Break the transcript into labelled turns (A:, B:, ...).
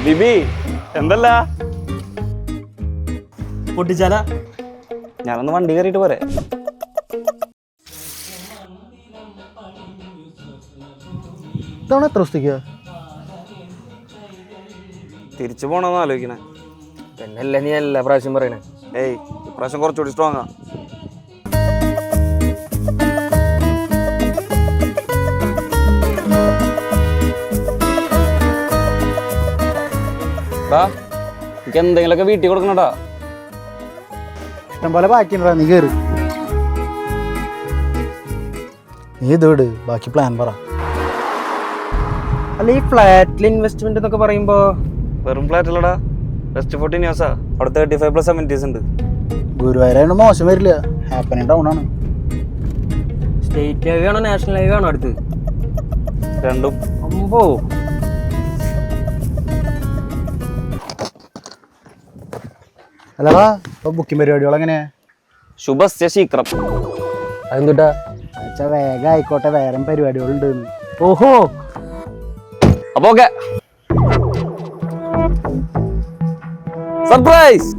A: ബിബി എന്തല്ല
B: പൊട്ടിച്ചാല
A: ഞാനൊന്ന് വണ്ടി കയറിയിട്ട് പോരെ.
C: ഇതവണ എത്ര ദിവസത്തേക്കാ
A: തിരിച്ചു പോണെന്ന് ആലോചിക്കണേ.
B: പിന്നല്ല നീ എല്ലാ പ്രാവശ്യം പറയണേ.
A: ഏയ് ഇപ്രാവശ്യം കുറച്ചുകൂടി സ്ട്രോങ്ങാ. എനിക്ക് എന്തെങ്കിലുമൊക്കെ വീട്ടിൽ കൊടുക്കണടാ.
C: ഇഷ്ടം പോലെ ബാക്കിയുണ്ടാ, നീ കയറി. നീ ഇത് വിട്, ബാക്കി പ്ലാൻ പറ.
B: അല്ല ഈ ഫ്ലാറ്റിൽ ഇൻവെസ്റ്റ്മെന്റ് എന്നൊക്കെ പറയുമ്പോ
A: വെറും ഫ്ലാറ്റ് അല്ലടാ, ബെസ്റ്റ് 14 ഇയേഴ്സാ. അവിടെ 35+ amenities ഉണ്ട്.
C: ഗുരുവായൂരാണ് മോശം വരില്ല, ഹാപ്പനിങ് ടൗൺ ആണ്.
B: സ്റ്റേറ്റ് ഹൈവേ ആണോ നാഷണൽ ഹൈവേ ആണോ അടുത്ത്?
A: രണ്ടും.
B: അമ്പോ
C: അല്ലടാ, ഇപ്പൊ ബുക്കിംഗ് പരിപാടികൾ എങ്ങനെയാ?
A: ശുഭസ്യ ശീക്രം.
B: അതെന്തുട്ടാ?
C: അച്ഛാ വേഗം ആയിക്കോട്ടെ, വേറെ പരിപാടികളുണ്ട്.
B: ഓഹോ,
A: അപ്പൊ ഓക്കെ, സർപ്രൈസ്.